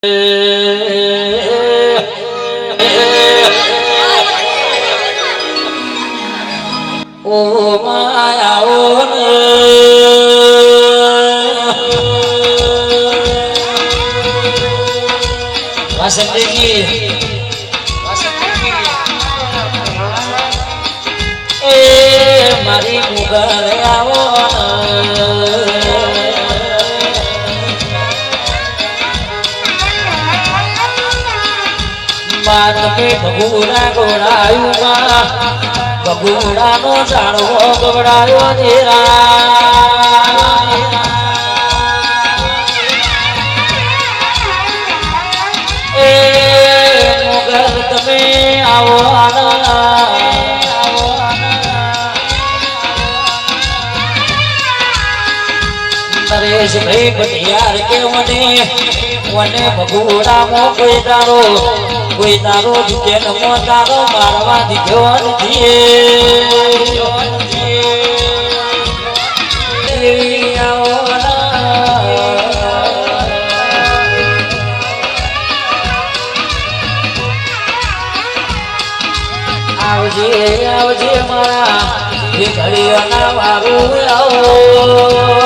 ઓ માયા વાસંતીજી એ મારી મુગલ આવો માન કે ભગુડા ગોડાયુમાં બગુડાનો જાણવો ગવડાયો દેરા એ મોગલ તમે આવો નરેશ ભાઈ ભટિયાર કે મને બગુડામાં કોઈ તારો જીતે નમો તારો મારવા દીધો નથી આવજે આવજે મારા એ ઘડીઓના વારું આવો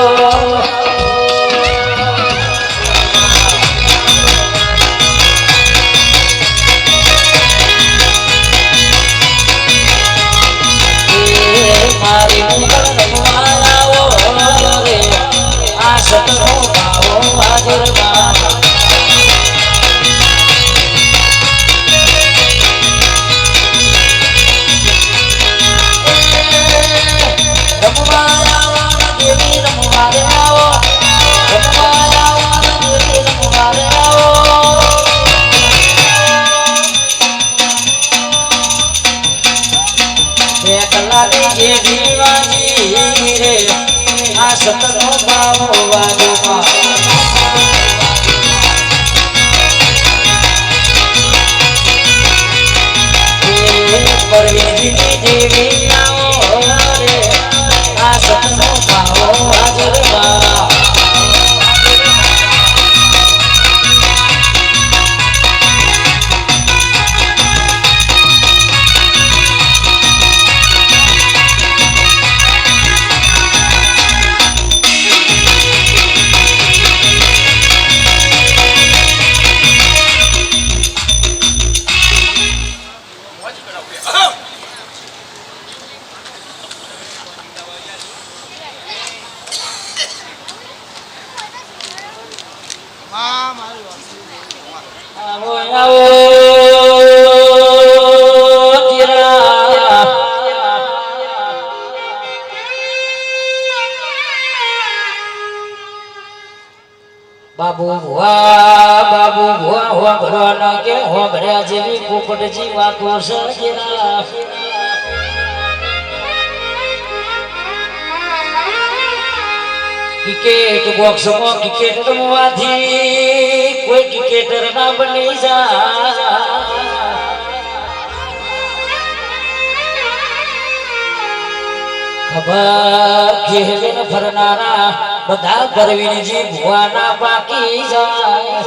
સતનો ભાવ વાદોમાં પરવેજીની દેવી આવો રે આ સતનો ભાવ વાદોમાં બાબુ ભુવા હો ભરવાના કે હો ભર્યા જેવી પોપટજી વાતો સજરા ક્રિકેટ બોક્સમાં ક્રિકેટ રમવાથી કોઈ ક્રિકેટર ના બની જાય ખબર ખેલીને ફરનારા બધા પરવીનજી ભુવાના બાકી જાય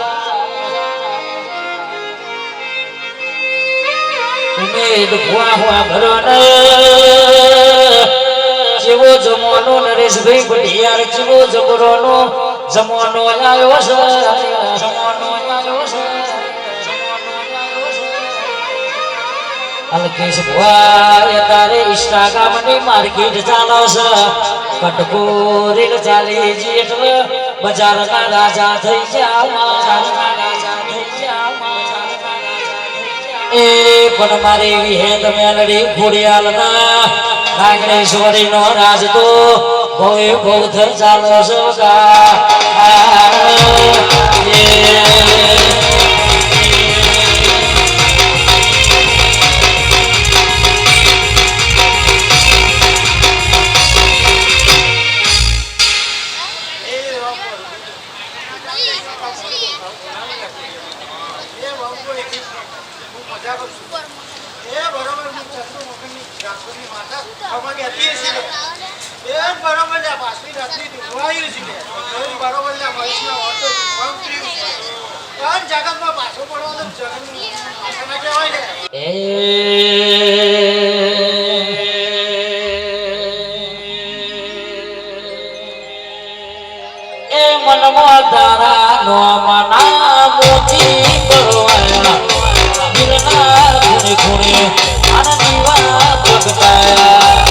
ઉમેદ ભુવા હુઆ ભરોને જેવો જમાનો નરેશભાઈ ભટિયાર જેવો જબરોનો જમાનો આવ્યો છે અલકેશ ભુવા તારે ઇન્સ્ટાગ્રામ ની માર્કેટ ચાલો છે કટકોરી ચાલી જી એટલે બજારના રાજા થઈ જાવ એ પણ મારી વિહેદ મેલડી ખોડિયાલના નાગેશ્વરી નો રાજ તો ભોય બૌદ્ધ ચાલો સગા પણ જગતમાં પાછો પડવો તો જગતમાં પાછા કહેવાય ને. એ મનમાં તારા નો મના મોતી કરવાયા દિલના ખૂણે ખૂણે આના દીવા પ્રગટાયા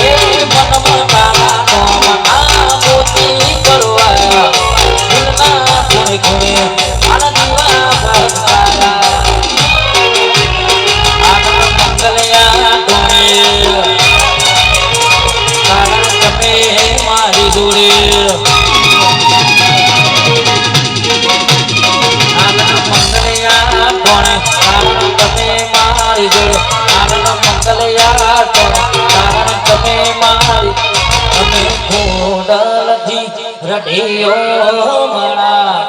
એ મનમાં તારા નો મના મોતી કરવાયા દિલના ખૂણે ખૂણે આના દીવા પ્રગટાયા આનંદ મંગલયા તમે મારી જોડે આનંદ મંગલયા કોણ કારણ તમે મારી જોડે આનંદ મંગલયા કોણ કારણ તમે મારી તમે ખોડલથી રઢિયો મળા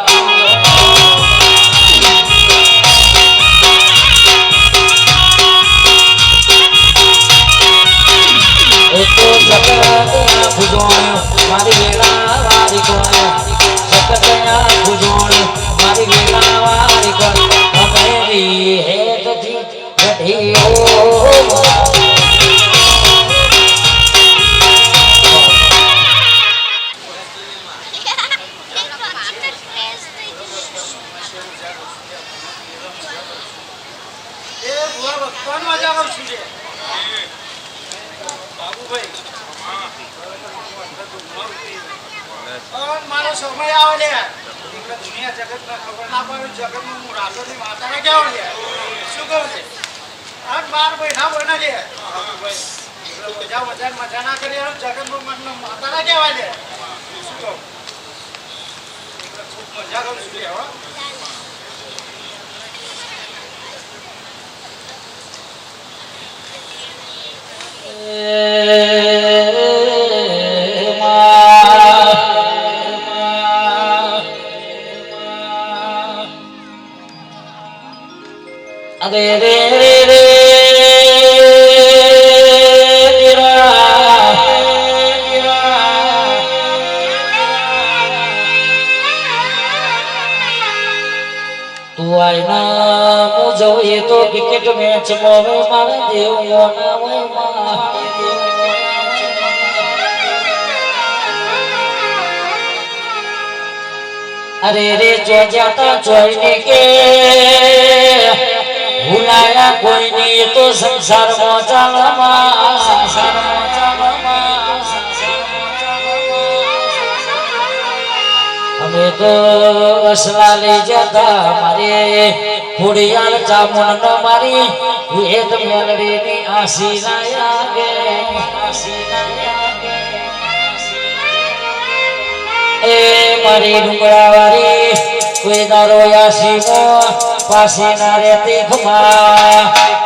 તો જગતના ભુજોણ મારી વેળા વારી કોણ જગતના ભુજોણ મારી વેળા વારી કોણ અમે હેતથી રઢિયો એ ભુવા ભગવાન મજા કરશું છે બાબુભાઈ. મારો સમય આવે ને દુનિયા જગતમાં ખબર ના પડે જગતમાં હું રાતોની માતાને કેવો છે શું કહું છે આઠ 12 મહિના બને છે બધા મજા ના કરી જગતમાં માતાના કહેવાય છે શું કહું ખૂબ મજા કરું છું હવે અરે રે રે રે તું આઈના મુજો એ તો ક્રિકેટ મેચ મોવે મારા દેવ મોના હોય અરે રે જો જાતા જોઈને કે ભૂલાયા કોઈની તો સંસારમાં ચાલમાં અમે તો અસલા લઈ જતા મારે ખોડિયાર ચામુંડ મારી વેદ મેલડીની આસી લાયા ગે એ મારી ડુંગરાવાળી કોઈ દારો યાસીમો પાસી ના રેતી ખમા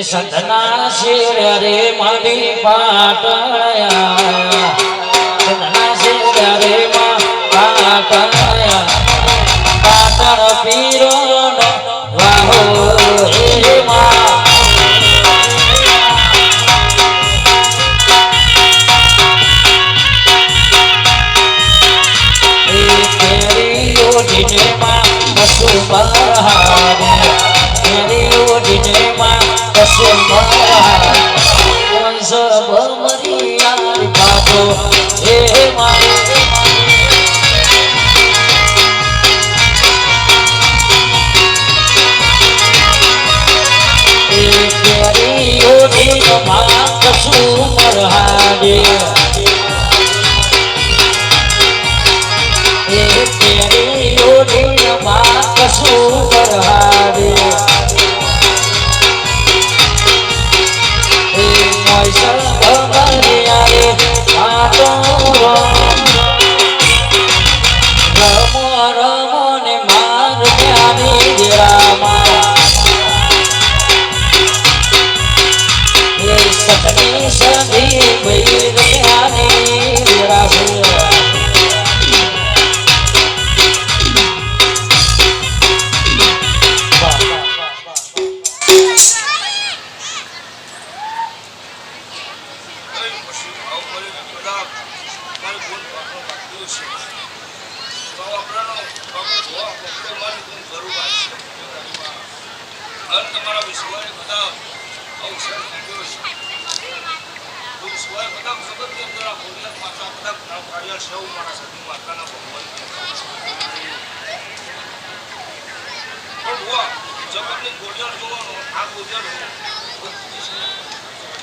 સંતના શિર રે મારી પાટણયા સંતના શિર રે પાટણયા પાટણ પીરો નો વાહો હે મા એ કેરીઓ દિને માં કસુ બહારે કેરીઓ દિને માં મરિયા เ કશું મરહાડે એ કેરીઓની માં કશું મરહાડે એ મોઈસર ભમરિયારે આ તો રમો રમો ને માર પ્યારી દેરામાં એ સતની સદી ભૈર પ્યારી દેરાશે તમારા વિશ્વાસ બધા અવસર થયો છે વિશ્વાસ બધા જગત ની અંદર ભોજન માતા બધા કાર્ય સૌ મારા સતી માતાના ભગવાન પણ હુઆ જગતની ભોજન જોવાનો આ ભોજન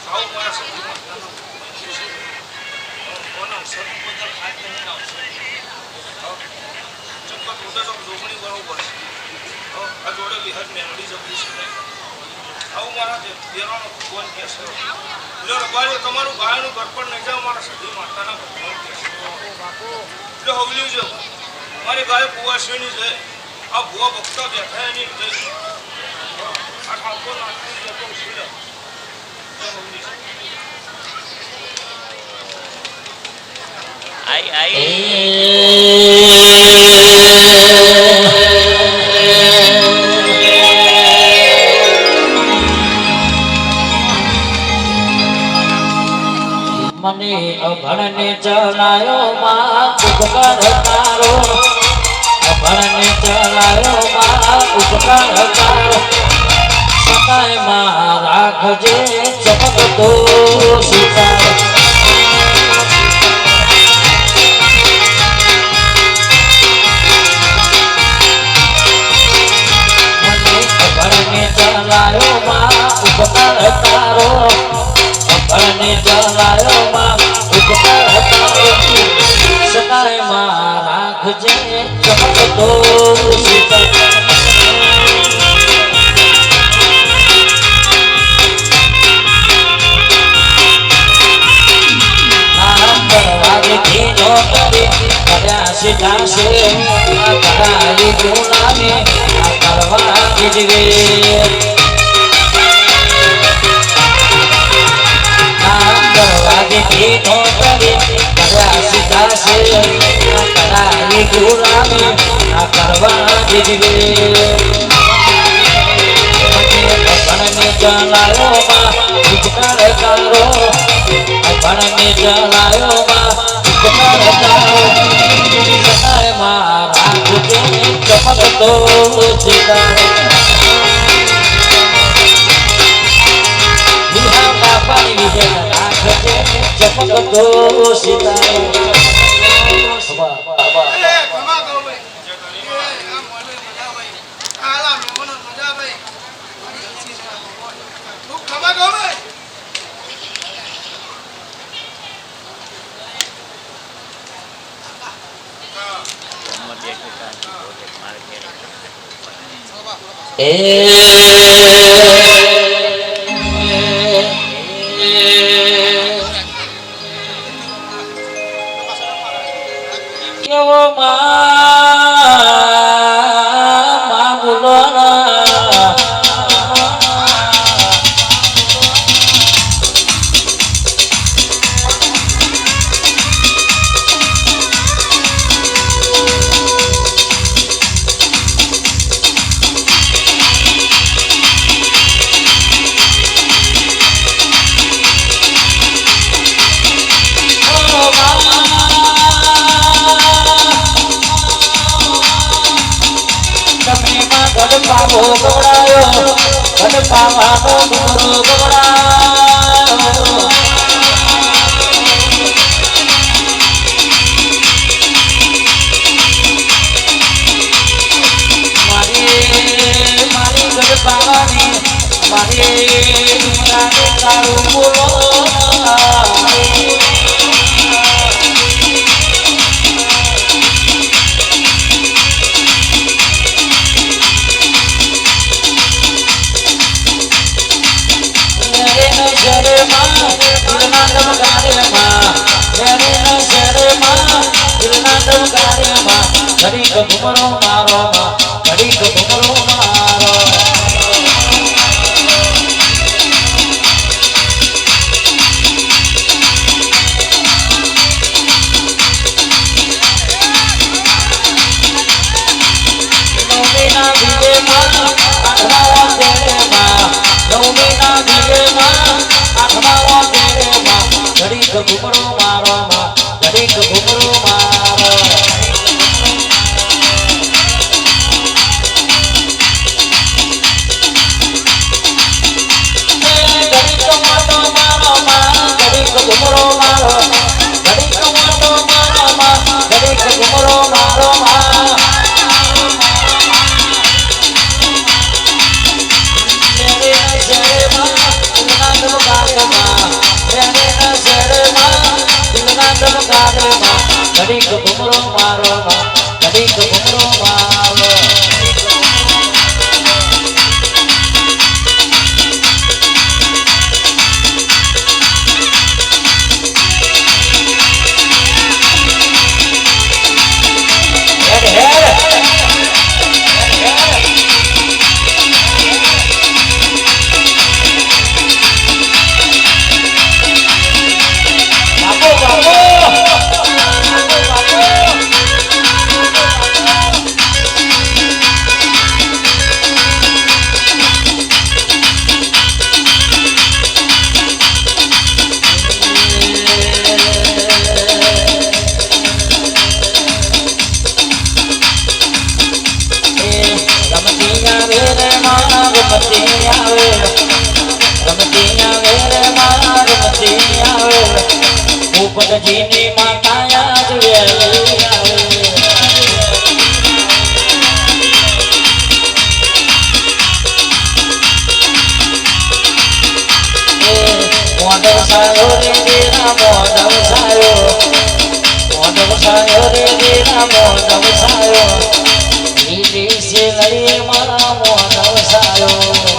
આવ મારા સતી માતાના ભગવાન અવસર બધા ખાતે નહીં આવશે જગત ઉડે તો જોગણી બરોબર છે આ જોડે વિહત મેળવી જવું છે આવું મારા દેવાનો ભગવાન કહે છે જો રબારીઓ તમારું ગાયનું ગરપણ નહીં જાઓ મારા સતી માતાના ભગવાન કહે છે જો હવલ્યું છે મારી ગાય કુવાસીની છે આ ભુવા ભક્તા બેઠા એની જઈ આ ઠાકોર નાખી જતો છે મને અભણને ચલાયો માં ઉપકાર તારો અભણને ચલાયો માં ઉપકાર તારો સતાય માં રાખજે ચમકતો સિતારો મને અભણને ચલાયો માં ઉપકાર તારો અભણને ચલાયો માં ઉપકાર તારો સતાય માં રાખજે ચમકતો સિતારો સીતાશે કરાઈ ગુલામે કરવા દીજવે નામ દરવાજે કીધો કરે કર્યા સીતાશે કરાઈ ગુલામે કરવા દીજવે ભણને ચલાયો માં ઉપકાર કરો ભણને ચલાયો માં ઉપકાર કરો સતાય માં રાખજે ચમકતો સિતારો વિહા બાપાની વિજય રાખજે ચમકતો સિતારો કેવો માં બોલો ગડપાવો ગવડાયો ગડપાવાનો ગુરુ ગવડાયો મારી ગડપાવાની મારી કાને કાળું બોલો ઘડીક ઘુમરો મારો ઘડીક ઘુમરો મારો નવમીના વિજયમાં આઠમા તેરેમાં નવમીના વિજયમાં આઠમા તેરેમાં ઘડીક ઘુમરો મારો ઘડીક ઘુમરો મારો ઘુમરો મારો ઘડીક મોટો મારો ઘડીક ઘુમરો મારો ઘડીક ઘુમરો મારો ઘડીક ઘુમરો મારો ભૂપતજીની માતા યાદ વેલી મોઢવ સાયો રે દેરા મોઢવ સાયો રે દેરા મોઢવ સાયો લીલી છે લઈ મારા મોઢવ સાયો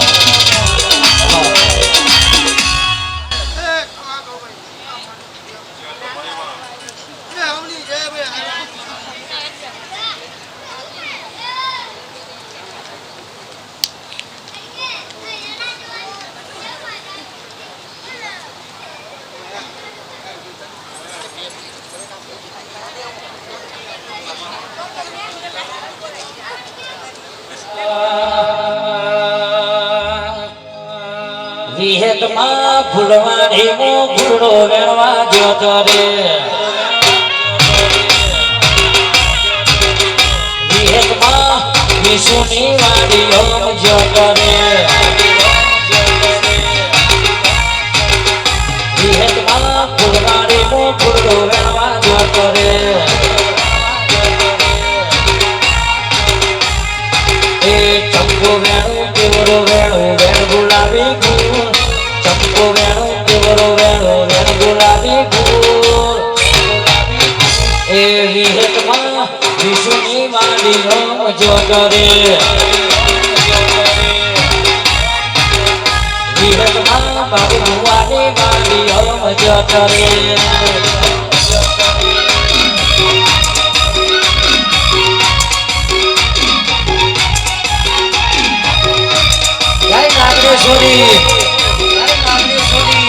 વિહેતમાં ફૂલવાડી મો ફૂલો વેણવા જોતો રે વિહેતમાં વિશુની વાડી ઓમ જોતો રે વિહેતમાં ફૂલવાડી મો ફૂલો વેણવા જોતો રે એ ચંપો વેણું કેવરો વેણું વેણ ગુલાબી ફૂલ ચંપો વેણું કેવરો વેણું વેણ ગુલાબી ફૂલ એ વિહેતમાં વિશુની વાડી ઓમ જોતો રે વિહેતમાં બાબુ ભુવાની વાડી ઓમ જોતો રે જય નાગેશ્વરી જય નાગેશ્વરી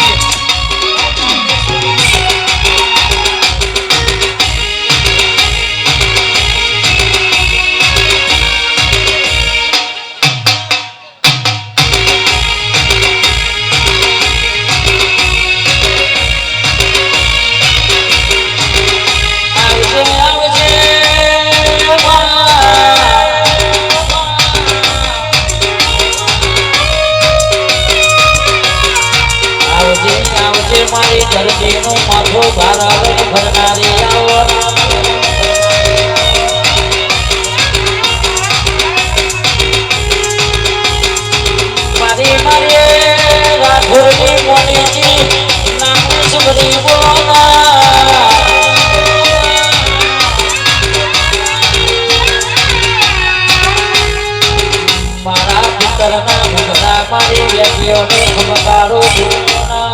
ખાતરના મુખના મારી વ્યક્તિઓને ખમકારો ગુરુના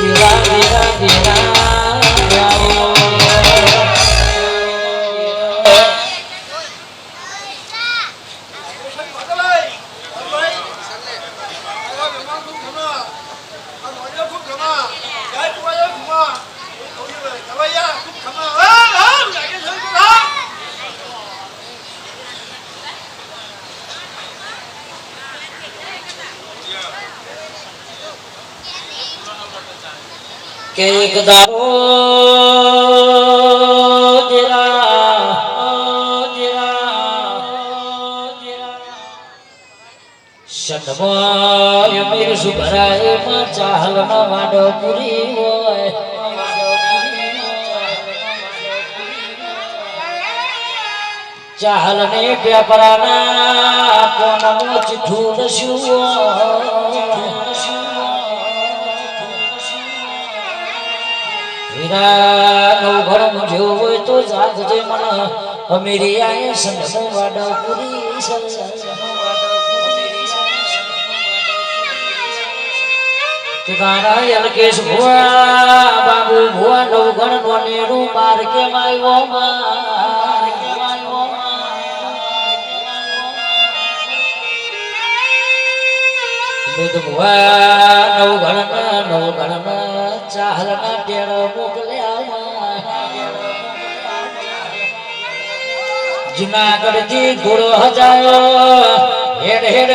ધીરા ધીરા ધીરા કે એક દારો સદમય મીર સુભરાય માં ચાહલ ના વાડો પૂરી હોય ચાહલ ને પેપરાના કોનમો ચિઠ્ઠું લસ્યું ઘર મુજો હોય તો જાગજે મન અમીરી આય સંગનો વાડો પૂરી તારા યલકેશ ભુવા બાબુ ભુવા નવગણ નો નેરું માર કે માયો માર કે માયો મેદ ભુવા નવગણ ચાહલ ના ટેર મોકલ્યા જુનાગઢ થી ઘોડો હજાયો હેડ હેડ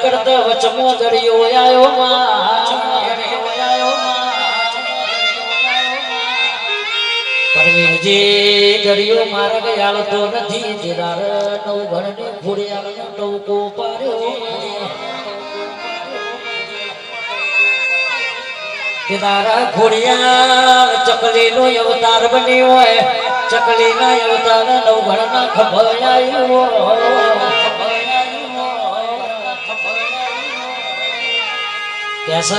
કરતા વચમો દરિયો આયો પરવીરજી દરિયો માર્ગ આલતો નથી તેદાર નવગણ ને ઘોડિયાળ નો ટવકો પાડ્યો તેદારા ઘોડિયાળ ચકલી નો અવતાર બન્યો હોય ચકલી ના અવતાર નવગણ ના ખભડાયો કેસ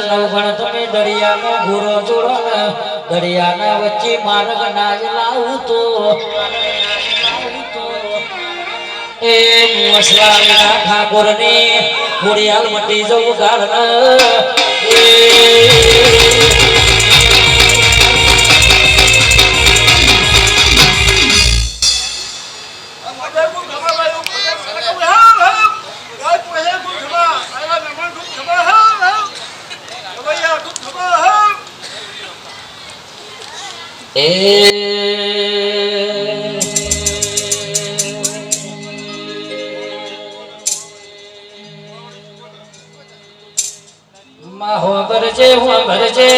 નવગણ તમે દરિયાનો ઘોરો જોડો ને દરિયાના વચ્ચે માર્ગ નાજ લાવું તો એ મુસલાના ઠાકોર ને ઘોડિયાળ મટી જવું ગાળ માહો ભરજે હું ભરજે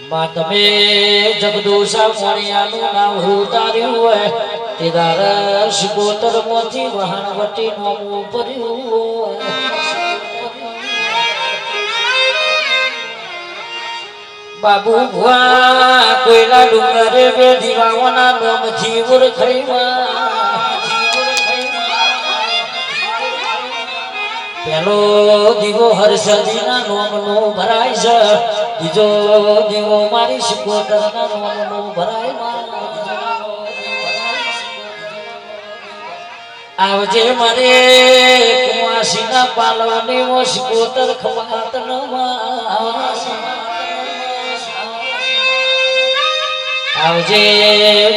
માં તમે જગદોષા મોણિયાનું નામ ઉતાર્યું હોય તેદાર શિકોતર મોથી વહાણ વટી નોમું ભર્યું બાબુ ભુવા કોયલા ડુંગરે બે દીવાઓના નોમ જીવર પેલો દીવો હર્ષદીના નોમ નો ભરાય છે બીજો દીવો મારી શિકોતરના નોમ નો ભરાય આવજે મારે કુવાસીના પાલવાની ઓ શિકોતર ખમાત આવજે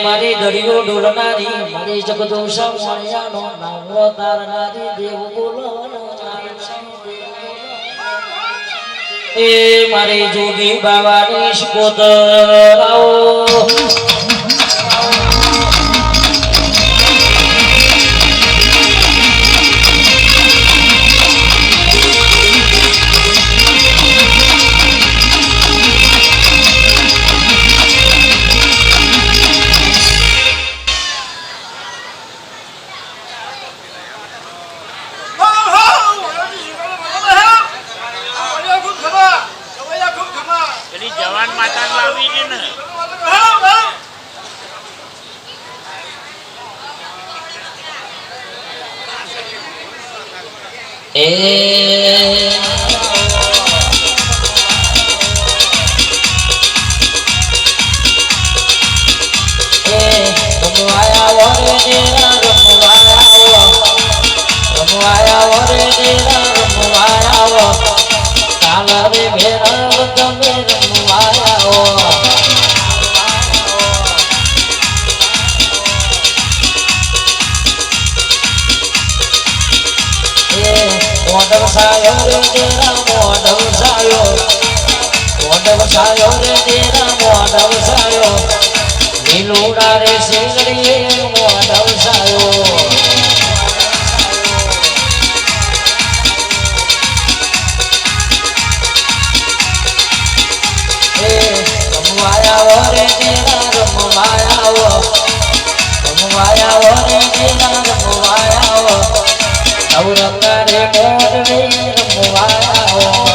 મારી દરિયો ડોલનારી મારી જગદોષા મોણિયાનો નામો તારનારી દેવ બોલો એ મારી જોગી બાવાની શિકોતર આવો જવાન માતા લાવી ને લીલુડા રે શેરડીએ મોઢવસાયો રમવાયા રે તેરા રમવાયા રે તેરા રમવાયા નવરંગા રે મોઢ રે રમવાયા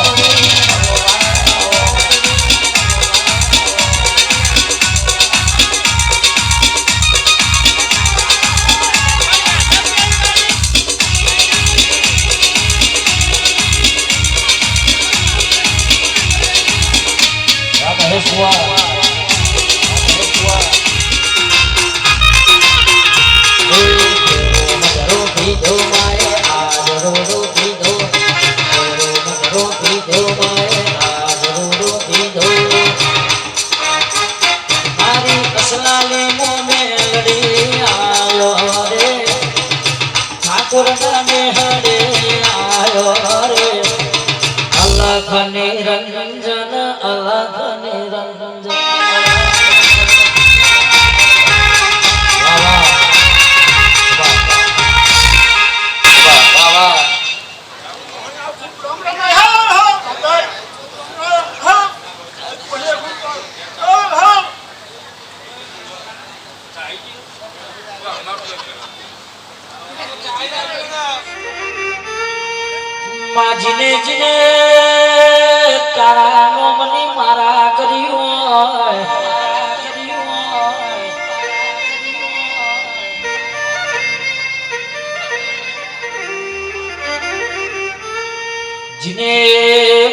નિરંજન અલગ નિરંજન જીને જીને તારા નોમની મારા કર્યું જીને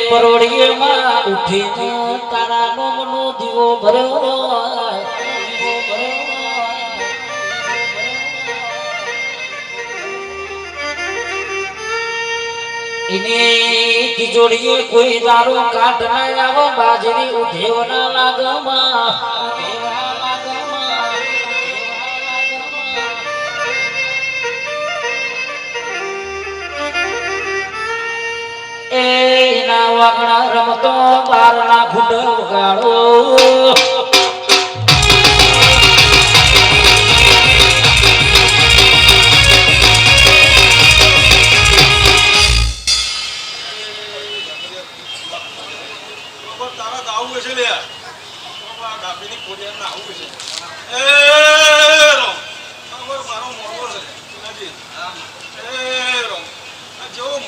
પરોડીએ માં ઉઠીને તારા નોમનો દીવો ભર્યો इन्हें तिजोड़िए कोई दारू काट ना आवा बाजरी उठे ना लागमा ए ना वागड़ा रमतो बार ना खुड गाड़ो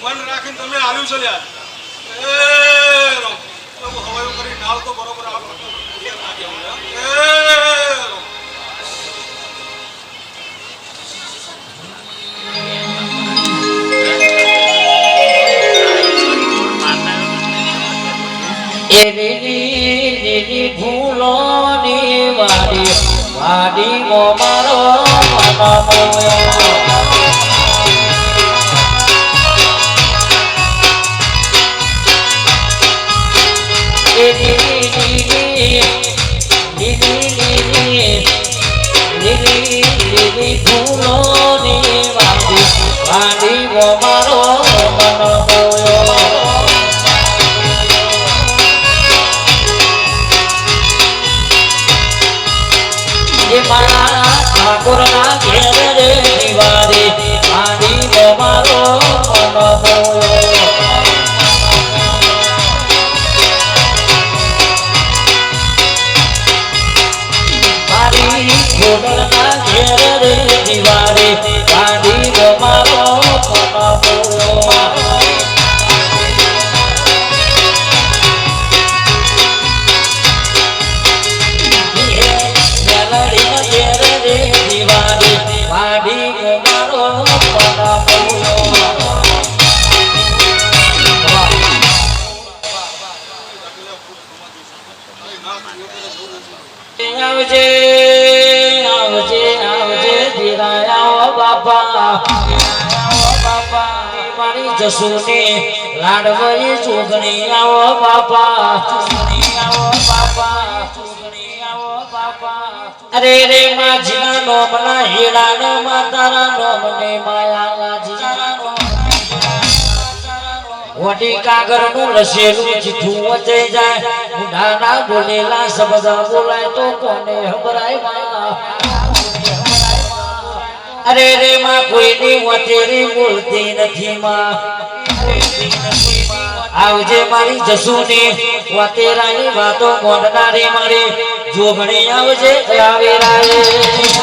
મન રાખીને તમે આલ્યું છે લ્યા હવાયું કરી નાલ તો બરોબર ભૂલો ની વાડી વાડી મો મારો ભૂલો ની વાડી વાડી મો મારો ઠાકોર ના ઘેર રે દિવાળી આડી મારો મારી ખોડલ ના ઘેર રે દિવાળી આડી મારો આવો બાપા મારી જસુની લાડવઈ જોગણી આવો બાપા જોગણી આવો બાપા જોગણી આવો બાપા અરે રે માજીના નોમના હીરાનો માતારા નોમને માયા જીના વડી કાગર નું લસેલું ચીઠું વચે જાય મુઢાના બોલેલા શબ્દ બોલાય તો કોને હબરાય અરે રે માં કોઈની વચેરી બોલતી નથી માં આવજે મારી જસુની વતેરાની વાતો મોડનારી મારી જોગણી આવજે આવે રાયે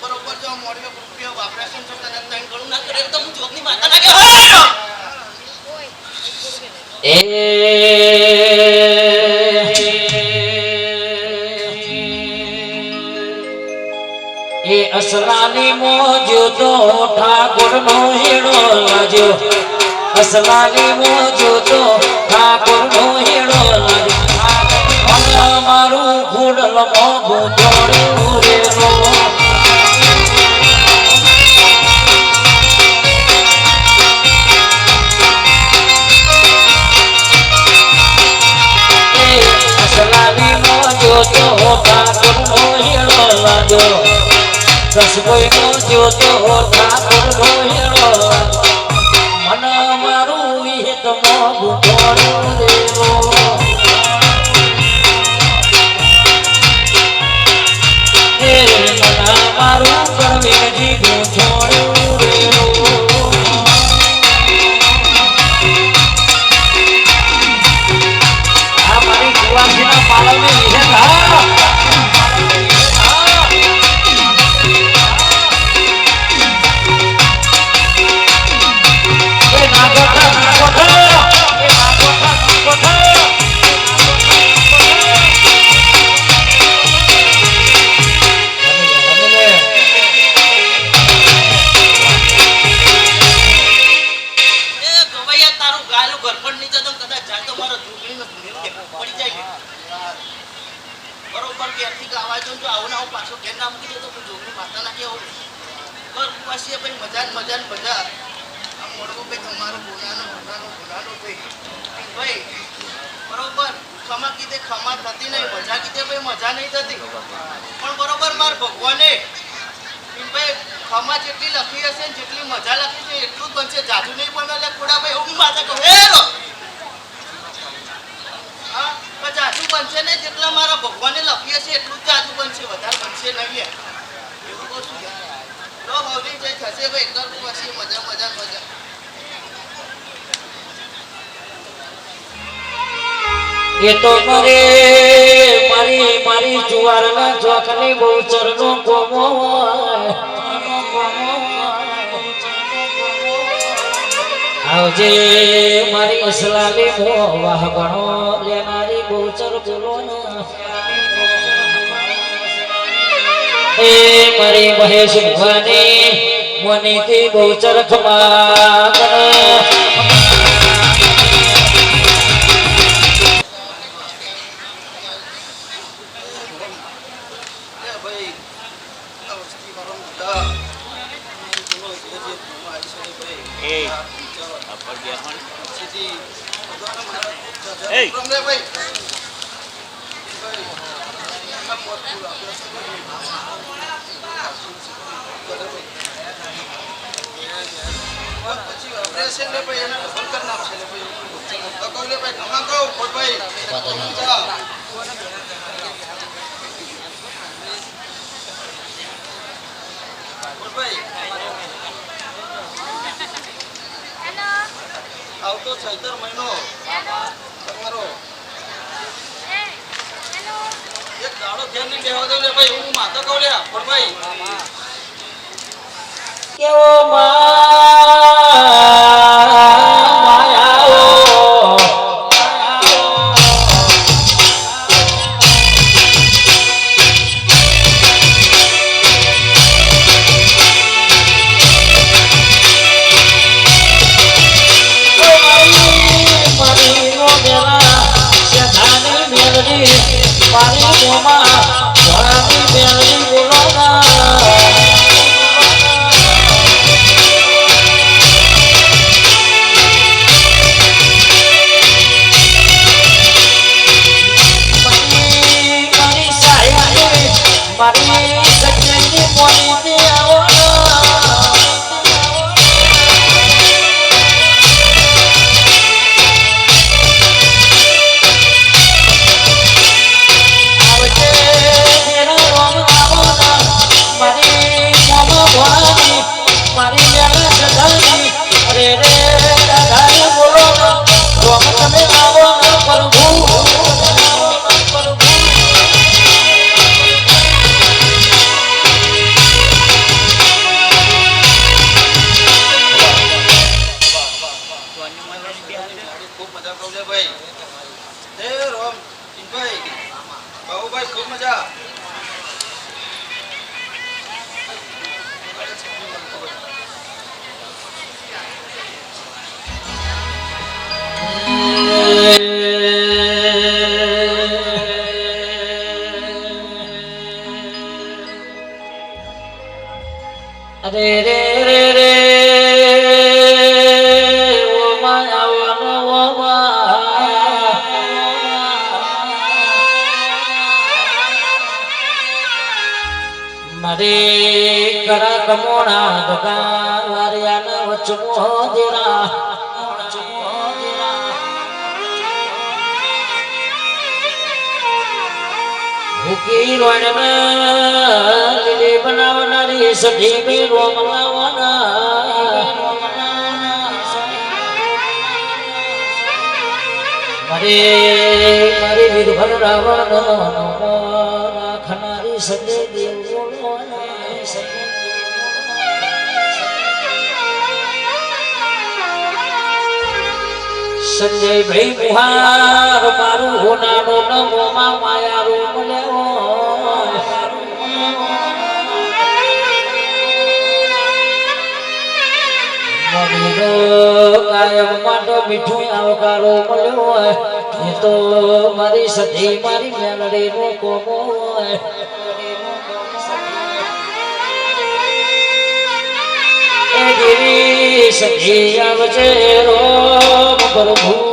બરોબર જો મોડવે રૂપિયા વાપરાશે તો કદાચ તઈ ગણું ના કરે તો હું જોગની માતા ના કે એ અસલાની મોજો તો ઠાકોર નો હેડો લાજો અસલાની મોજો તો ઠાકોર નો હેડો લાજો મારું ઘોડલ મોગું તોડ્યું રે રો અસલાની મોજો તો ઠાકોર નો હેડો લાજો દસકોઈ મોજો તો ઠાકોર નો હેડો મન મારું વિહેત મોગું તોડ્યું રે રો મારું કરવે દીધું છોડ્યું રે આ મારી કુવાસીના પાલવને વિશે બરોબર કે આથી ગાવા જો આવું ના પાછો કેમ ના મૂકી દે તો જોગની માતા ના કેવું કર પાછી ભાઈ મજા ને મજા આ મોડકો ભાઈ તમારો બોલાનો થઈ ભાઈ બરોબર ખમા કીધે ખમા થતી નહીં મજા કીધે ભાઈ મજા નહીં થતી પણ બરોબર માર ભગવાને ભાઈ ખમા જેટલી લખી હશે ને જેટલી મજા લખી છે એટલું જ બનશે જાદુ નહીં પણ એટલે ખોડા ભાઈ એવું માતા કહું હેરો હા જાદુ બનશે ને જેટલા મારા ભગવાને લખી હશે એટલું જ જાદુ બનશે વધારે બનશે નહીં એવું કહું છું લો ભાવજી જઈ થશે ભાઈ કર પછી મજા એ તો મરે મારી જુવારના ચોકની બહુ ચરનો કોમો આવજે મારી અસલાલી મો વાહ ગણો લેનારી ગોચર બોલો એ મારી મહેશ ભવાની મનીથી ગોચર ખમા Hey. ઓપરેશન લે ભાઈ એના ફોન કર નાખશે લે ભાઈ તો કહો લે ભાઈ ઘણા કહો ફોટ ભાઈ ભાઈ હેલો આવતો 76 મહિનો તમારો એક દાડો ઘેર નહીં બેહવા દઉં લે ભાઈ હું માતા કહું લે પણ ભાઈ કેવો માયાઓ મારી મોમાં ઘોડાની મેલડી બોલોના મારી સાહેબ મારી સજ્જની મોની દે આવો ખૂબ મજા કહું લે ભાઈ એ રોમ ભાઈ કહું ભાઈ ખૂબ મજા અરે રે રે રે ઓ માયા મારે કરા કમોણા દુકાન વારિયાના વચમો દેરા ભૂકી રોણના લીલી બનાવનારી સધી બી રોમલાવાના મારી વીરભર રાવણ રાખનારી સદે દેવ સંજય ભાઈ મુહાર મારું હોનાનો નમોમાં માયા રૂપ લેવો મમ્મીનો કાયમ માટો મીઠું આવકારો મળ્યો એ તો મારી સધી મારી મેલડી નો કોમો એ ગીરી સધી આવજે રોમ પ્રભુ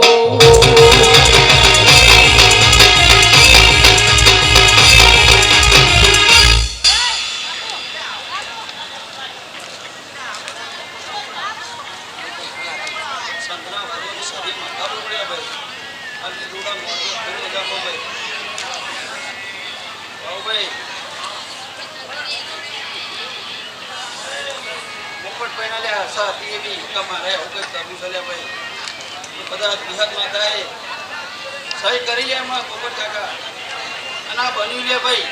સહી કરી લે એમાં પોપટ કાકા અને આ બન્યું લે ભાઈ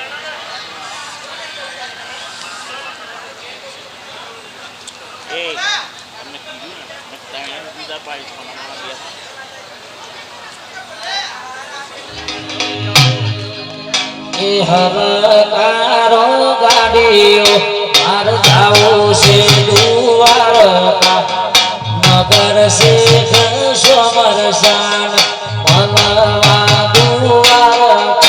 એ હરકારો ગાડીઓ માર જાવો છે દ્વારકા નગર શેઠ સોમરસાન મનવા દ્વારકા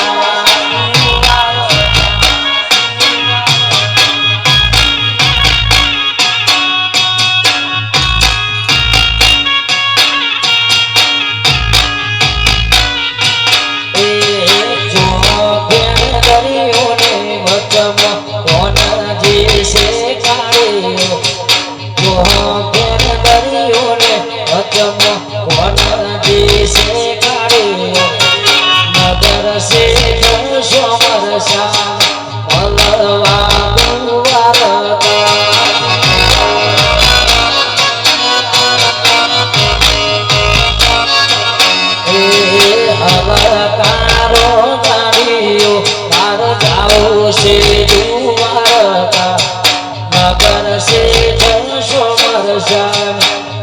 આવશે દ્વારકા નગર સે જશો મરસાન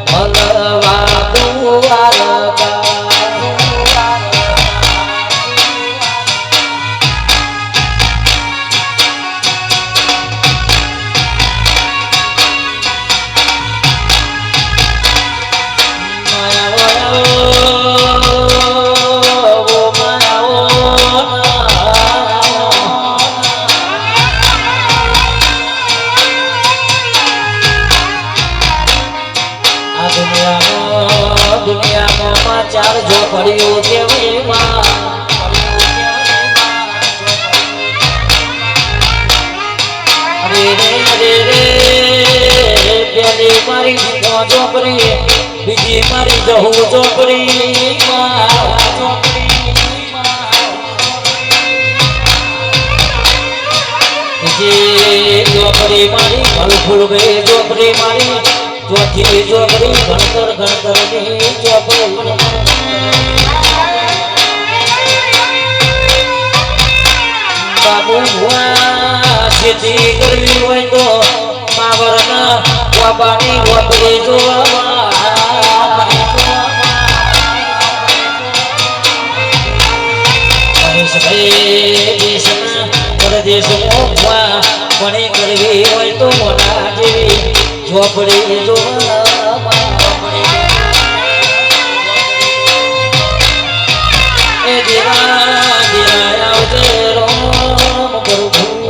મળવા દ્વારકા દુનિયામાં ચાર ઝોપડીઓ કેવી માં રે રે રે રે પેલી મારી ઝોપડી બીજી મારી જહુ ઝોપડી બીજી ઝોપડી મારી ફૂલ બે ઝોપડી મારી ચોથી ઝોપડી ગણતર ગણતરની ઝોપડી બાબુ ખેતી કરવી હોય તો માવરના બાબાની ઝોપડી જોવા પરદેશમાં પણ કરવી હોય તો મોટા જેવી ઝોપડી જોવા એ દેવા દેવા આવજે રોમ પ્રભુ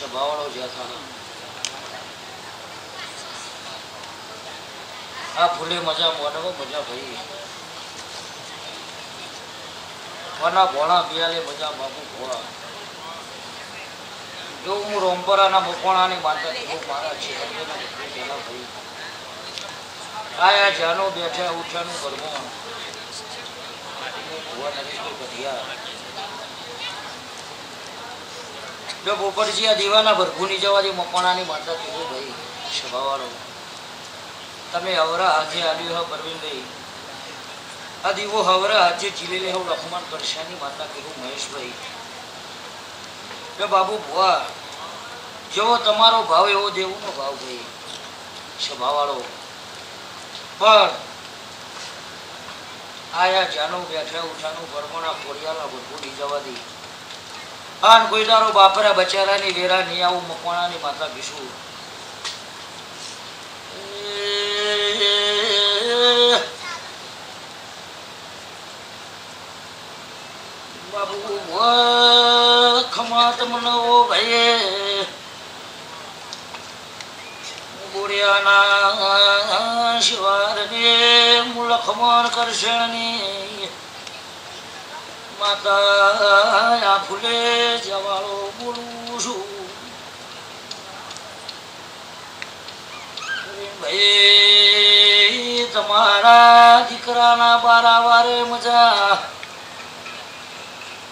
સભાવાળો જ્યાં આ ફૂલે મજા મોનવો મજા ભાઈ વના ભોળા બિયાલે મજા બાપુ ભોળા જો હું રોમપરાના મકોણાની માતા છું મારા છે ભાઈ આયા જાનો બેઠા ઉઠાનું કરવું ભુવા નરેશ તો કઢિયા જો પોપટજી આ દીવાના ભરભૂની જવાથી મકોણાની માતા કીધું ભાઈ સભાવાળો તમે હવરા આજે આવ્યું હો પરવીનભાઈ આ દીવો હવરા આજે જીલે લે હું લખમાન કરશાની માતા કીધું મહેશભાઈ જો બાબુ ભુવા જેવો તમારો ભાવ એવો દેવનો ભાવ ભાઈ સ્વભાવવાળો. પણ આયા જાનું બેઠા ઉઠાનું ભરમણા ખોડિયાલા ભરભૂરી જવા દે. આન કોઈ દારો બાપરા બચારાની વેરા નહીં આવું મકવાણાની માતા કીશું. બાબુ ખમા તમને ઓ ભાઈ બુડિયાના શિવારને મુલખમણ કરશણની માતા ફૂલે જવાળો બોલું છું. ભાઈ તમારા દીકરાના બારા વારે મજા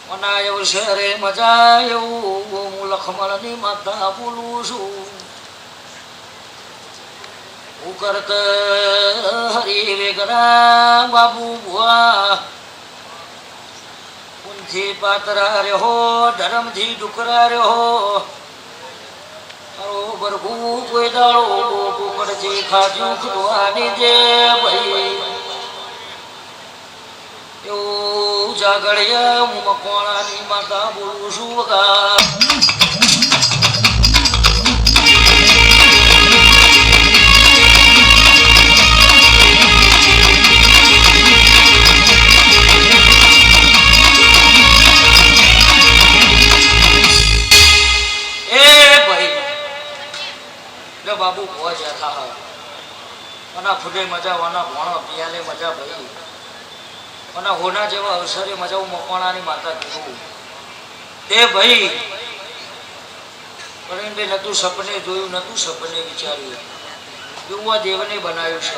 મનાય શહેરે મજા એવું હું લખમણની માતા બોલું છું. હું કરત હરી વેગરા બાબુ ભુવા ઉનથી પાતરા રહ્યો ધરમથી ડુકરા રહ્યો બરગુ કોઈ દાડો કુકડથી ખાજું ખુદવાની દે ભાઈ એવું જાગડિયા હું મકવાણાની માતા બોલું છું. વગા બાબુ ભોજ હતા અને ફૂલે મજા વાના ભણો પિયાલે મજા ભાઈ અને હોના જેવા અવસરે મજા હું મકવાણાની માતા કીધું તે ભાઈ પ્રવીણભાઈ નતું સપને જોયું નતું સપને વિચાર્યું એવું આ દેવને બનાવ્યું છે.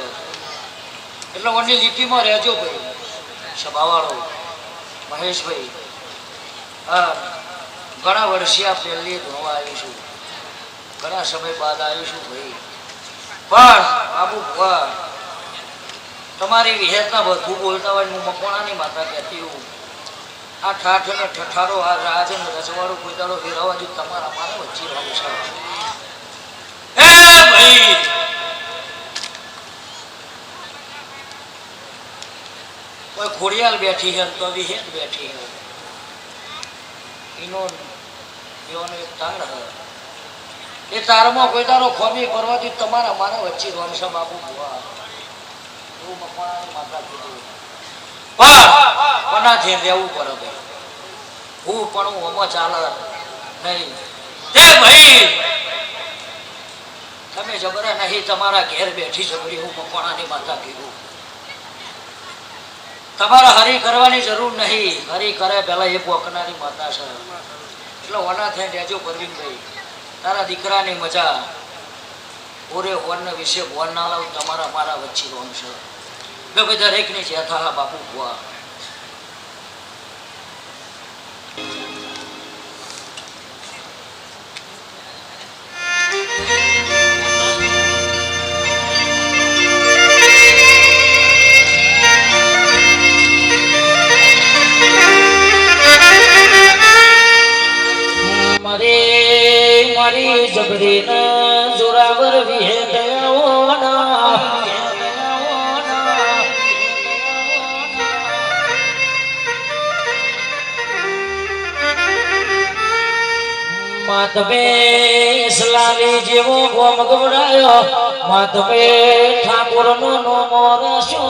એટલે ઓની લીટીમાં રહેજો ભાઈ સભાવાળો મહેશભાઈ. હા ઘણા વર્ષિયા પહેલી ધોવા આવ્યું છું, ઘણા સમય બાદ આવ્યું છું ભાઈ. પણ બાબુ ભુવા તમારી વિહેતના બધું બોલતા હોય હું મકવાણાની માતા કહેતી હું આ ઠાઠ અને ઠઠારો આ રાજ અને રજવાડો કોઈ દાડો વેરાવા જો તમારા મારા વચ્ચે રહું છે. એ ભાઈ કોઈ ખોડિયાલ બેઠી છે તો વિહેત બેઠી છે એનો એક તાર હે એ તારમાં કોઈ તારો ખોમી કરવાથી તમારા મારા વચ્ચે રોનસા બાબુ ભુવા એવું મકવાણાની માતા કીધું. પણ કોનાથી રહેવું પડે ભાઈ હું પણ હું હમણાં ચાલે નહીં. તે ભાઈ તમે જબરા નહીં તમારા ઘેર બેઠી જબરી હું મકવાણાની માતા કીધું. તમારે હરી કરવાની જરૂર નહીં, હરી કરે પેલા એ પોકનારી માતા છે. એટલે ઓના થઈને રહેજો પરવીનભાઈ. તારા દીકરાની મજા ઓરે વન વિશે વન ના લાવ તમારા મારા વચ્ચે રોન છે. બે દરેકની છે થા બાપુ ભુવા. મારી જબરી ના જોરાવર વિહે દયાઓના માતબે ઇસ્લામી જેવો ગોમ ગવડાયો માતબે ઠાકોર નો મોરશો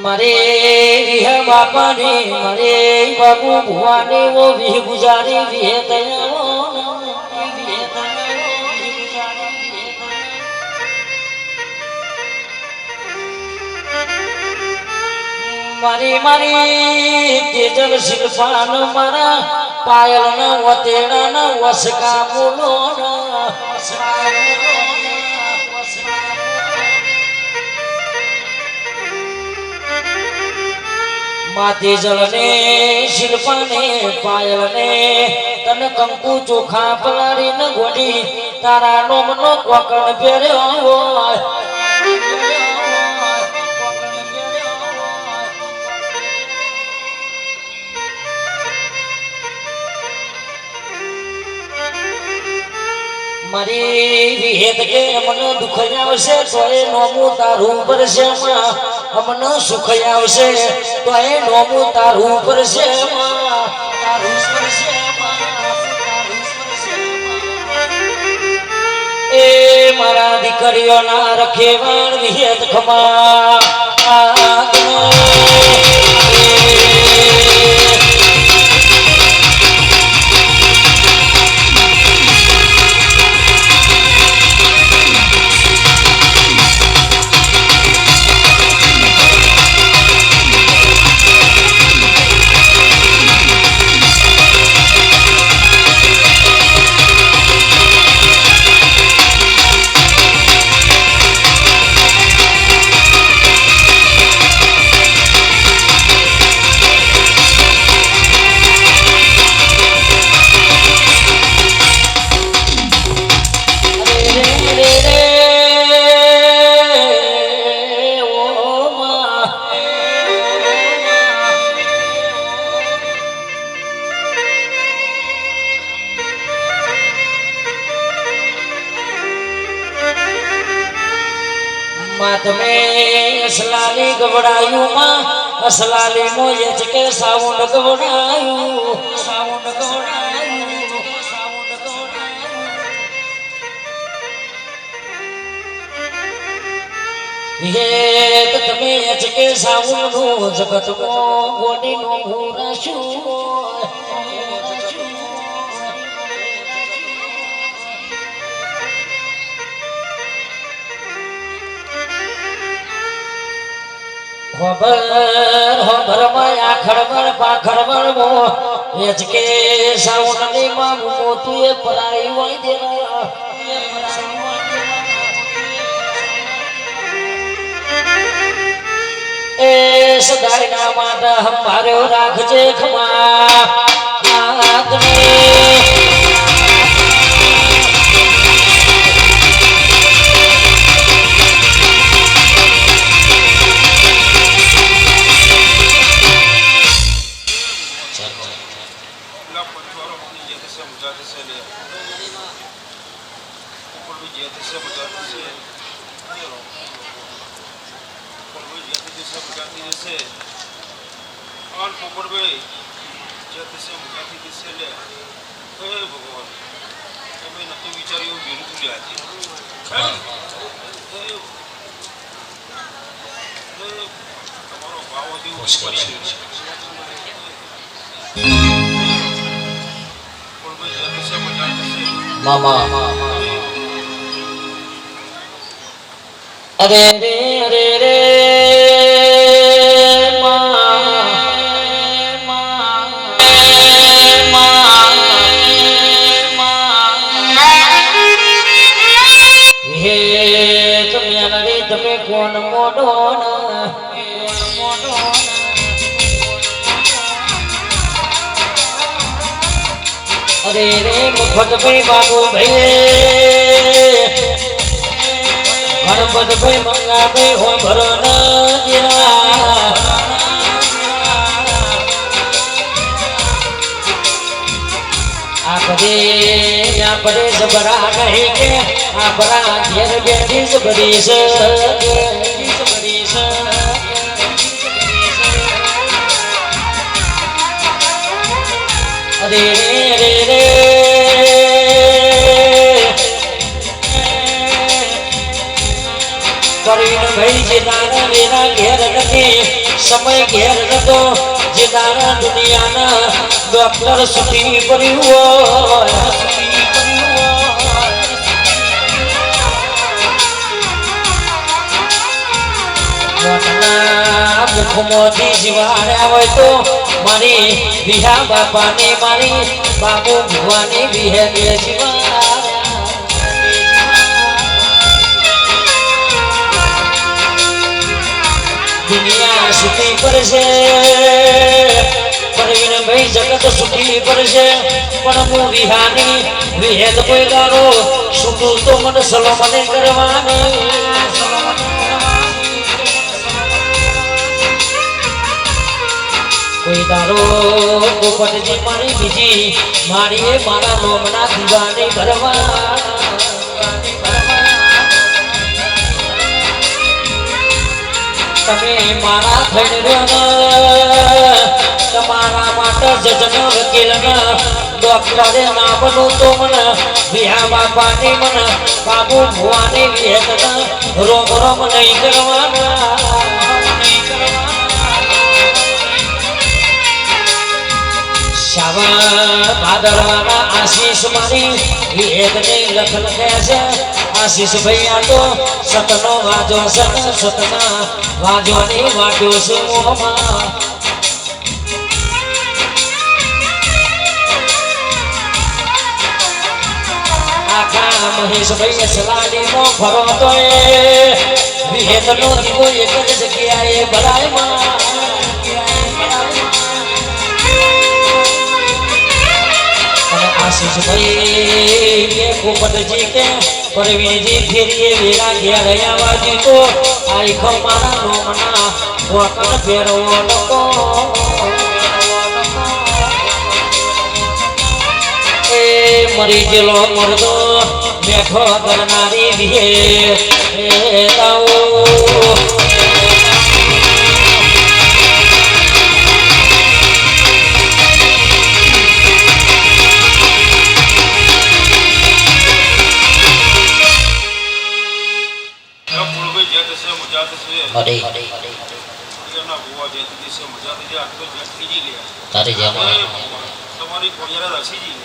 मरे रिह बापानी मरे बाबू भुवानी वो भी गुजारी भी है दयालो मारी मारी तेजल शिल्पान मारा पायल न वतेड़ा न वसका बोलो माथे जलने शिल्पाने पायलने तन कंकु चोखा पलारी न घोड़ी तारा नोम नो कोकण पेर्यो મારી વિહેત કે મને દુઃખ આવશે તો એ નોમું તારું પડશે મને સુખ આવશે તો એ નોમું તારું પડશે એ મારા દીકરીઓના રખેવાણ વિહેત ખમા તમે અસલાલી ગવડાયું માં અસલાલી નો એ જ કે સાઉન્ડ ગવડાયું સાઉન્ડ ગવડાયું સાઉન્ડ ગવડાયું હે તો તમે એ જ કે સાઉન્ડ નો જગત કો ગોડી નો ભૂરાશું ખબર માં આખડવડ પાખડવડ મો એજ કે સાઉન્ડ ની માં મોતું એ પરાઈ હોય દેવા એ સદાય ના માટે હમાર્યો રાખજે ખમા મામા અરે રે રે રે તમે કોણ મોડો અરે રે મુફત ભાઈ બાબુ ભાઈ ગણપત ભાઈ મંગા ભાઈ હો ભરો ન આપણે જબરા નહીં કે આપણા ઘેર બેઠી જ બધી છે અરે રે રે રે કરીને ભાઈ જે તારા વેરા ઘેર નથી સમય ઘેર નતો જે તારા દુનિયાના ડોક્ટર સુખી પડ્યું હોય મુખમાંથી જીવાડ્યા હોય તો મારી વિહા બાપાને મારી બાબુ ભુવાની વિહે બે દુનિયા સુખી પડશે પરવીન ભાઈ જગત સુખી પડશે પણ હું વિહાની વિહેદ કોઈ ગાળો સુખું તો મને સલોમને કરવાની કોઈ દારો પોપટજી મારી બીજી મારી મારા નોમના દીવાને ભરવા તમે મારા થઈને તમારા માટે જજન વકીલ ડોક્ટરે ના બનો તો મને વિહા બાપાની મને બાબુ ભુવાની વિહેતના રોમ રોમ નહીં કરવાના શાવા ભાદરવાના આશીષ મારી વિહેતને લખ લખ્યા છે આશીષ ભાઈ આ તો સતનો વાજો સતના વાજોની વાટ્યો છું મોમાં આખા મહેશભાઈ સલાડીમાં ફરો તો વિહેતનો દીવો એક જ જગ્યાએ ભરાયમાં અને આશીષભાઈ કે પોપટજી કે પરવીનજી ફેરીએ વેરા ઘેર આવ્યા જીતો આખો મારા નોમના વકન ફેરવો નકો મરી ગયેલો મરદો મેઠો કરનારી વિહે તાઓ તારી તમારી કોડિયારા રસીજી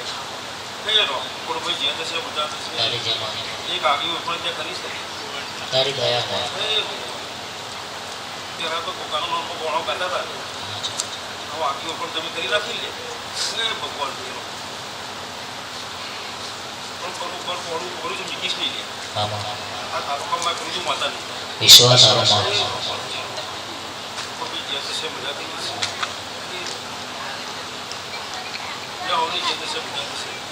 કહેલો કોડભાઈ જે થશે મજા થશે તારી જમા એક આગી ઉપર જે કરી શકે તારી દયા હો તેરા તો કોકાનો નામ બોણો કરતા હતા હવે આગી ઉપર તમે કરી રાખી લે એ ભગવાન જોયો પણ પર પોડું પોડું જે મિકીશ નહીં લે આમાં આ તારો કામમાં કરું માતા નહીં વિશ્વાસ આમાં કોઈ જે થશે મજા થઈ જશે લે હોની જે થશે મજા થશે